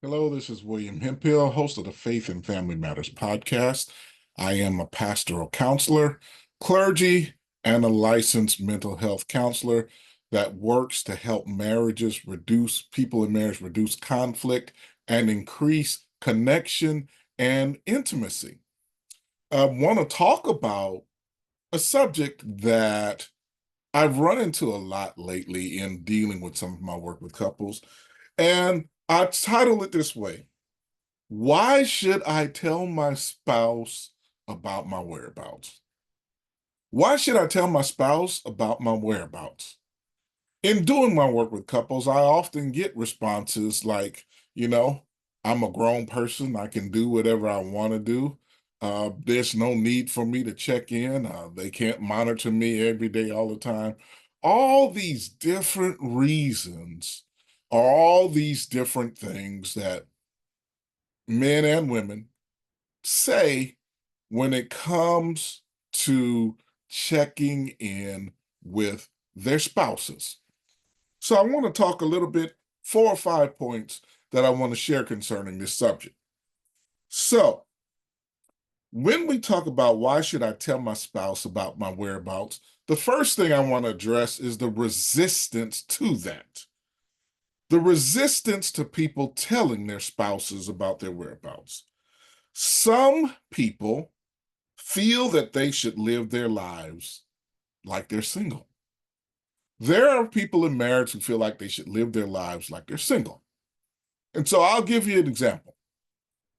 Hello, this is William Hemphill, host of the Faith and Family Matters podcast. I am a pastoral counselor, clergy, and a licensed mental health counselor that works to help people in marriage reduce conflict and increase connection and intimacy. I want to talk about a subject that I've run into a lot lately in dealing with some of my work with couples, and I title it this way: why should I tell my spouse about my whereabouts? Why should I tell my spouse about my whereabouts? In doing my work with couples, I often get responses like, you know, I'm a grown person. I can do whatever I want to do. There's no need for me to check in. They can't monitor me every day, all the time. All these different reasons, all these different things that men and women say when it comes to checking in with their spouses. So I want to talk a little bit, 4 or 5 points that I want to share concerning this subject. So when we talk about why should I tell my spouse about my whereabouts, the first thing I want to address is the resistance to that. The resistance to people telling their spouses about their whereabouts. Some people feel that they should live their lives like they're single. There are people in marriage who feel like they should live their lives like they're single. And so I'll give you an example.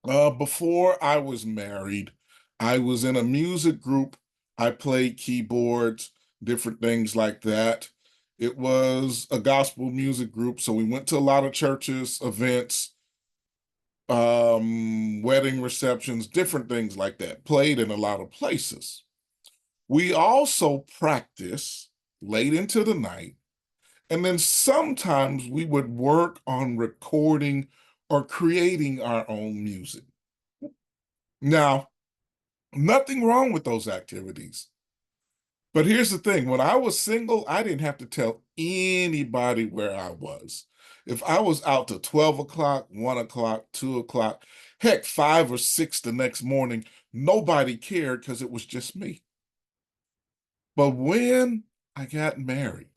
Before I was married, I was in a music group. I played keyboards, different things like that. It was a gospel music group. So we went to a lot of churches, events, wedding receptions, different things like that, played in a lot of places. We also practice late into the night, and then sometimes we would work on recording or creating our own music. Now, nothing wrong with those activities. But here's the thing, when I was single, I didn't have to tell anybody where I was. If I was out to 12 o'clock, 1 o'clock, 2 o'clock, heck, 5 or 6 the next morning, nobody cared because it was just me. But when I got married,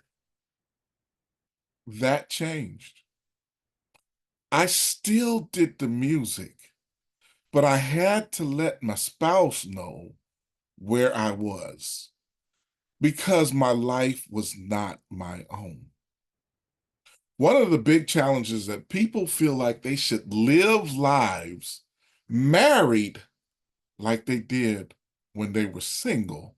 that changed. I still did the music, but I had to let my spouse know where I was because my life was not my own. One of the big challenges that people feel like they should live lives married like they did when they were single.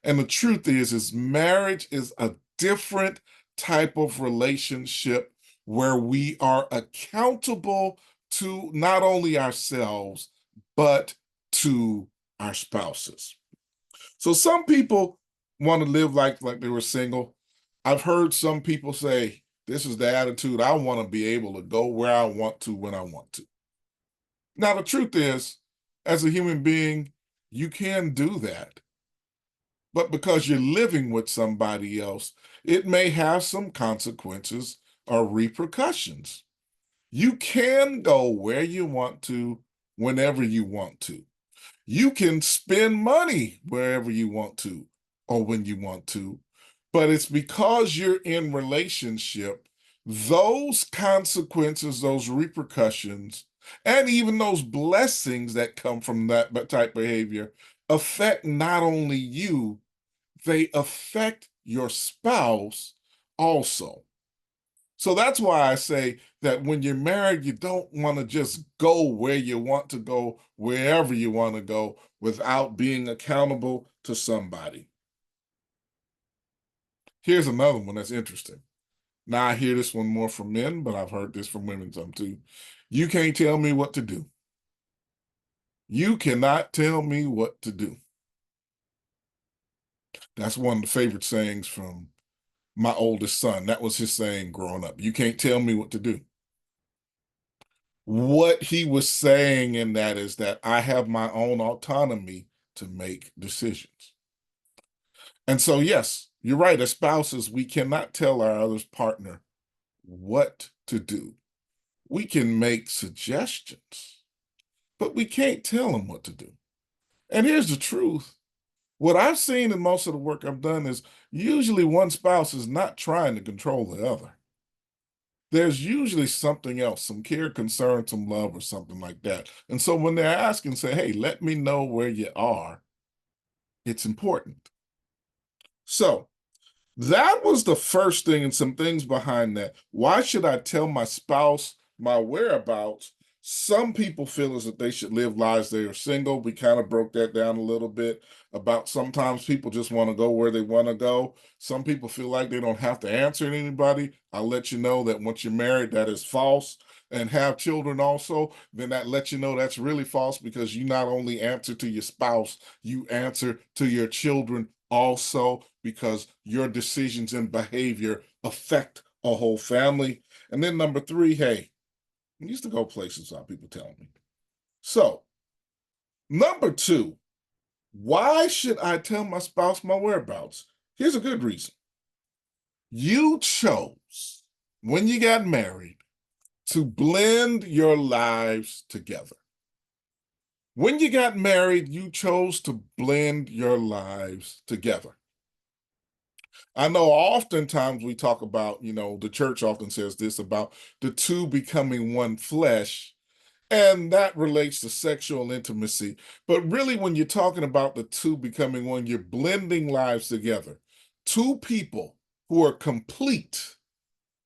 And the truth is marriage is a different type of relationship where we are accountable to not only ourselves, but to our spouses. So some people want to live like they were single. I've heard some people say, this is the attitude. I want to be able to go where I want to when I want to. Now, the truth is, as a human being, you can do that. But because you're living with somebody else, it may have some consequences or repercussions. You can go where you want to, whenever you want to. You can spend money wherever you want to or when you want to, but it's because you're in relationship, those consequences, those repercussions, and even those blessings that come from that type behavior affect not only you, they affect your spouse also. So that's why I say that when you're married, you don't want to just go where you want to go, wherever you want to go, without being accountable to somebody. Here's another one that's interesting. Now, I hear this one more from men, but I've heard this from women some too. You can't tell me what to do. You cannot tell me what to do. That's one of the favorite sayings from my oldest son. That was his saying growing up. You can't tell me what to do. What he was saying in that is that I have my own autonomy to make decisions. And so, yes, you're right. As spouses, we cannot tell our other partner what to do. We can make suggestions, but we can't tell them what to do. And here's the truth. What I've seen in most of the work I've done is usually one spouse is not trying to control the other. There's usually something else, some care, concern, some love, or something like that. And so when they're asking, say, hey, let me know where you are, it's important. So that was the first thing, and some things behind that. Why should I tell my spouse my whereabouts? Some people feel as if they should live lives they are single. We kind of broke that down a little bit about sometimes people just want to go where they want to go. Some people feel like they don't have to answer to anybody. I'll let you know that once you're married, that is false. And have children also, then that lets you know that's really false, because you not only answer to your spouse, you answer to your children also, because your decisions and behavior affect a whole family. And then number three, hey, I used to go places without people telling me. So, number two, why should I tell my spouse my whereabouts? Here's a good reason. You chose, when you got married, to blend your lives together. When you got married, you chose to blend your lives together. I know oftentimes we talk about, the church often says this about the two becoming one flesh, and that relates to sexual intimacy. But really, when you're talking about the two becoming one, you're blending lives together. Two people who are complete,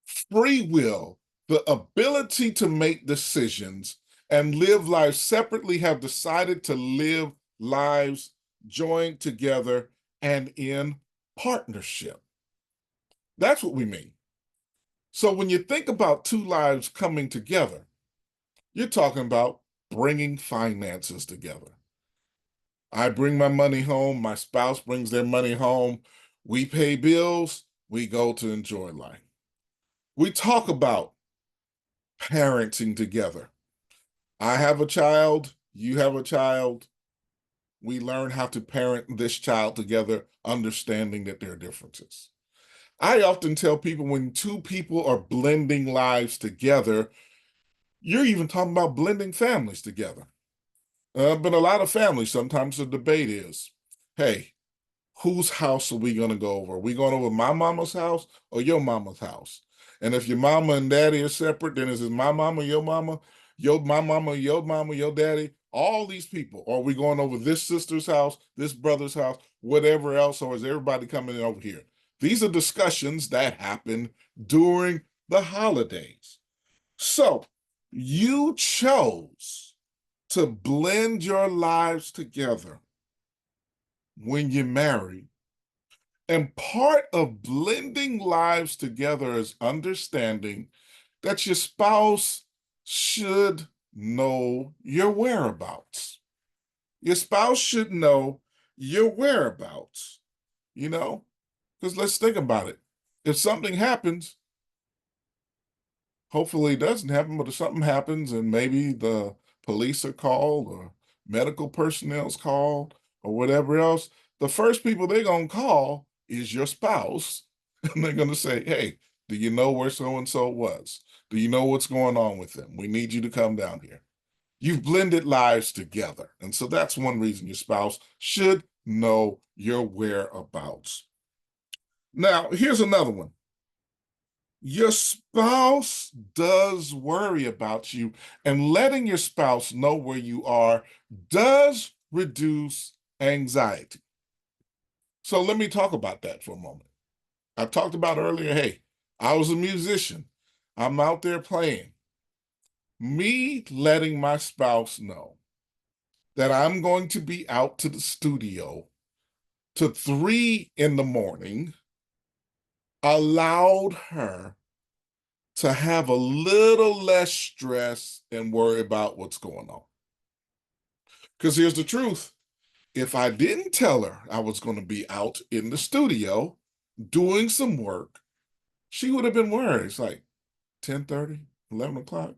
free will, the ability to make decisions and live lives separately, have decided to live lives joined together and in partnership. That's what we mean. So when you think about two lives coming together, you're talking about bringing finances together. I bring my money home, my spouse brings their money home, we pay bills, we go to enjoy life. We talk about parenting together. I have a child, you have a child. We learn how to parent this child together, understanding that there are differences. I often tell people, when two people are blending lives together, you're even talking about blending families together. But a lot of families, sometimes the debate is, hey, whose house are we going to go over? Are we going over my mama's house or your mama's house? And if your mama and daddy are separate, then is it my mama, my mama, your daddy, all these people? Or are we going over this sister's house, this brother's house, whatever else, or is everybody coming in over here? These are discussions that happen during the holidays. So you chose to blend your lives together when you're married. And part of blending lives together is understanding that your spouse should know your whereabouts. Your spouse should know your whereabouts, you know? Because let's think about it. If something happens, hopefully it doesn't happen, but if something happens and maybe the police are called or medical personnel's called or whatever else, the first people they're going to call is your spouse. And they're going to say, hey, do you know where so-and-so was? Do you know what's going on with them? We need you to come down here. You've blended lives together. And so that's one reason your spouse should know your whereabouts. Now, here's another one. Your spouse does worry about you, and letting your spouse know where you are does reduce anxiety. So let me talk about that for a moment. I talked about earlier, hey, I was a musician. I'm out there playing. Me letting my spouse know that I'm going to be out to the studio to 3 in the morning allowed her to have a little less stress and worry about what's going on. Because here's the truth. If I didn't tell her I was going to be out in the studio doing some work, she would have been worried. It's like 10:30, 11 o'clock.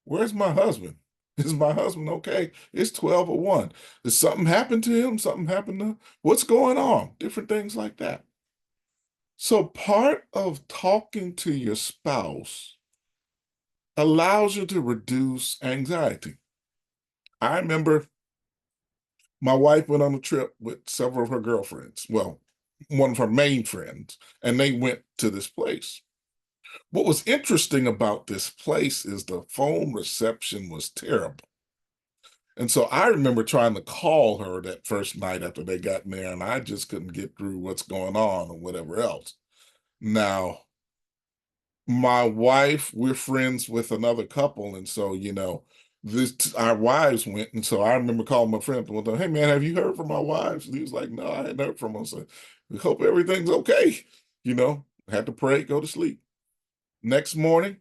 Where's my husband? Is my husband okay? It's 12:01. Did something happen to him? Something happened to him? What's going on? Different things like that. So part of talking to your spouse allows you to reduce anxiety. I remember my wife went on a trip with several of her girlfriends. Well, one of her main friends, and they went to this place. What was interesting about this place is the phone reception was terrible. And so I remember trying to call her that first night after they got in there, and I just couldn't get through what's going on or whatever else. Now, my wife, we're friends with another couple, and so this our wives went, and so I remember calling my friend one time, "Hey man, have you heard from my wives?" And he was like, "No, I hadn't heard from them." So we hope everything's okay. Had to pray, go to sleep. Next morning,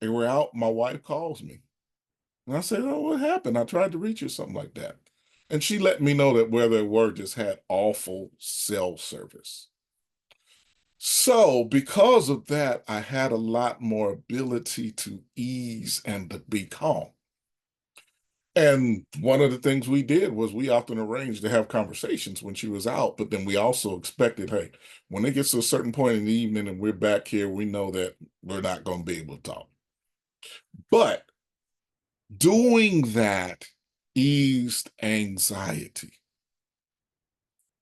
they were out. My wife calls me, and I said, "Oh, what happened? I tried to reach you," something like that, and she let me know that where they were just had awful cell service. So, because of that, I had a lot more ability to ease and to be calm. And one of the things we did was we often arranged to have conversations when she was out, but then we also expected, hey, when it gets to a certain point in the evening and we're back here, we know that we're not going to be able to talk. But doing that eased anxiety.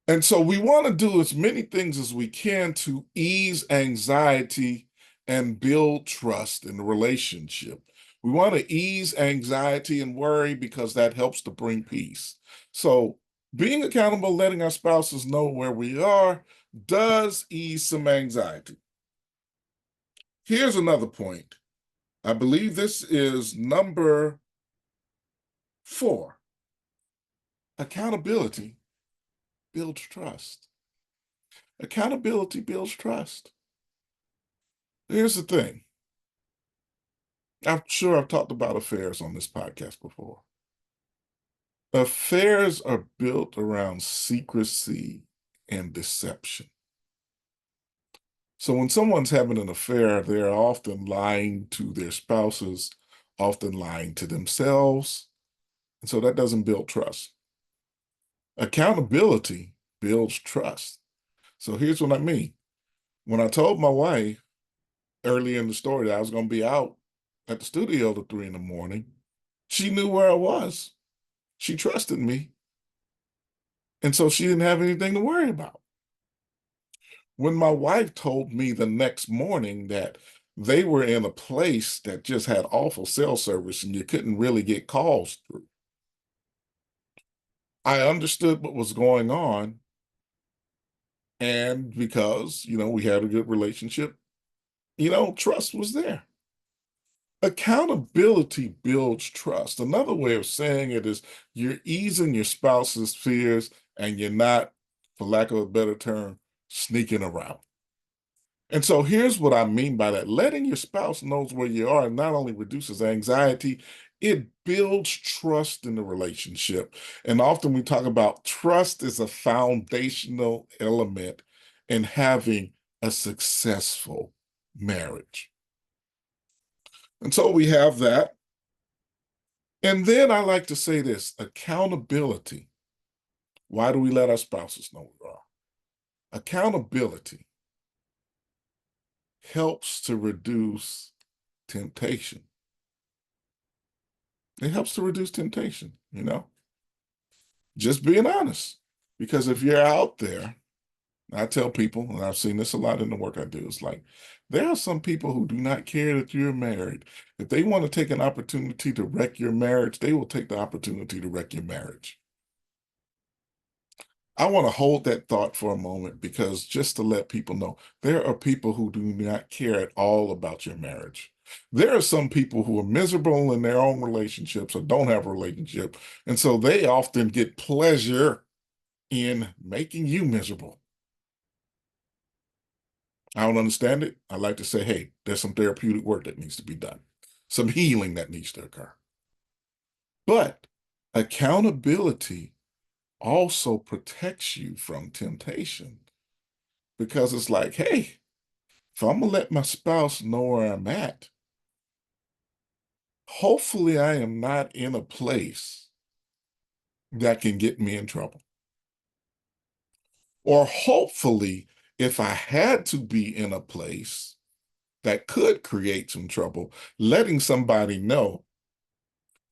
And so we want to do as many things as we can to ease anxiety and build trust in the relationship. We want to ease anxiety and worry because that helps to bring peace. So being accountable, letting our spouses know where we are, does ease some anxiety. Here's another point. I believe this is number 4. Accountability builds trust. Accountability builds trust. Here's the thing. I'm sure I've talked about affairs on this podcast before. Affairs are built around secrecy and deception. So when someone's having an affair, they're often lying to their spouses, often lying to themselves. And so that doesn't build trust. Accountability builds trust. So here's what I mean. When I told my wife early in the story that I was going to be out at the studio till 3 in the morning, she knew where I was. She trusted me. And so she didn't have anything to worry about. When my wife told me the next morning that they were in a place that just had awful cell service and you couldn't really get calls through, I understood what was going on. And because, we had a good relationship, trust was there. Accountability builds trust. Another way of saying it is you're easing your spouse's fears and you're not, for lack of a better term, sneaking around. And so here's what I mean by that. Letting your spouse knows where you are not only reduces anxiety, it builds trust in the relationship. And often we talk about trust is a foundational element in having a successful marriage. And so we have that. And then I like to say this, accountability. Why do we let our spouses know we are? Accountability helps to reduce temptation. It helps to reduce temptation. Just being honest. Because if you're out there, I tell people, and I've seen this a lot in the work I do, it's like there are some people who do not care that you're married. If they want to take an opportunity to wreck your marriage, they will take the opportunity to wreck your marriage. I want to hold that thought for a moment because just to let people know, there are people who do not care at all about your marriage. There are some people who are miserable in their own relationships or don't have a relationship. And so they often get pleasure in making you miserable. I don't understand it. I like to say, hey, there's some therapeutic work that needs to be done, some healing that needs to occur. But accountability also protects you from temptation because it's like, hey, if I'm gonna let my spouse know where I'm at, hopefully I am not in a place that can get me in trouble. Or hopefully, if I had to be in a place, that could create some trouble, letting somebody know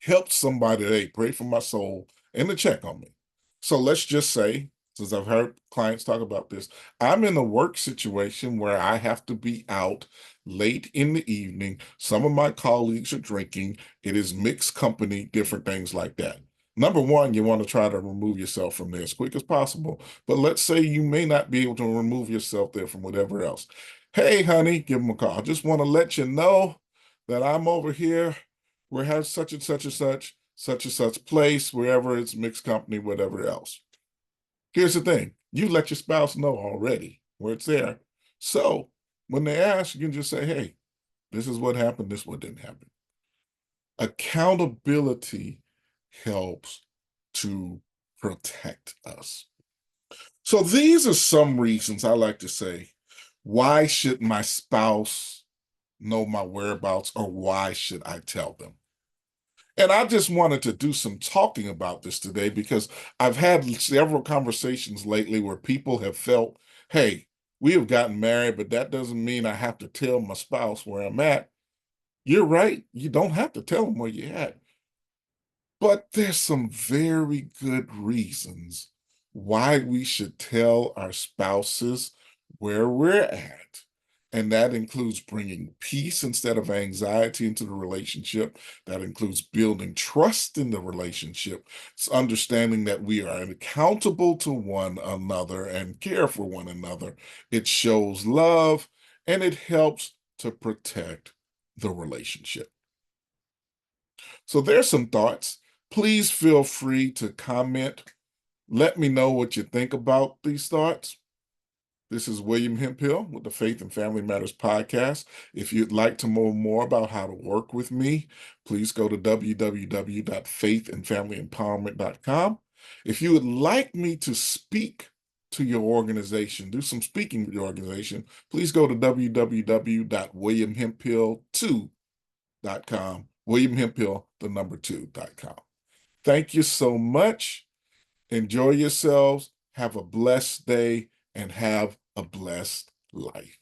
help somebody today, pray for my soul, and to check on me. So let's just say, since I've heard clients talk about this, I'm in a work situation where I have to be out late in the evening. Some of my colleagues are drinking. It is mixed company, different things like that. Number one, you want to try to remove yourself from there as quick as possible. But let's say you may not be able to remove yourself there from whatever else. Hey, honey, give them a call. I just want to let you know that I'm over here. We have such and such and such and such place, wherever it's mixed company, whatever else. Here's the thing. You let your spouse know already where it's there. So when they ask, you can just say, hey, this is what happened, this is what didn't happen. Accountability helps to protect us. So these are some reasons I like to say, why should my spouse know my whereabouts, or why should I tell them? And I just wanted to do some talking about this today because I've had several conversations lately where people have felt, hey, we have gotten married, but that doesn't mean I have to tell my spouse where I'm at. You're right. You don't have to tell them where you're at. But there's some very good reasons why we should tell our spouses where we're at. And that includes bringing peace instead of anxiety into the relationship. That includes building trust in the relationship. It's understanding that we are accountable to one another and care for one another. It shows love and it helps to protect the relationship. So there's some thoughts. Please feel free to comment. Let me know what you think about these thoughts. This is William Hemphill with the Faith and Family Matters podcast. If you'd like to know more about how to work with me, please go to www.faithandfamilyempowerment.com. If you would like me to speak to your organization, do some speaking with your organization, please go to www.williamhemphill2.com. William Hemphill, the number 2.com. Thank you so much. Enjoy yourselves. Have a blessed day and have a blessed life.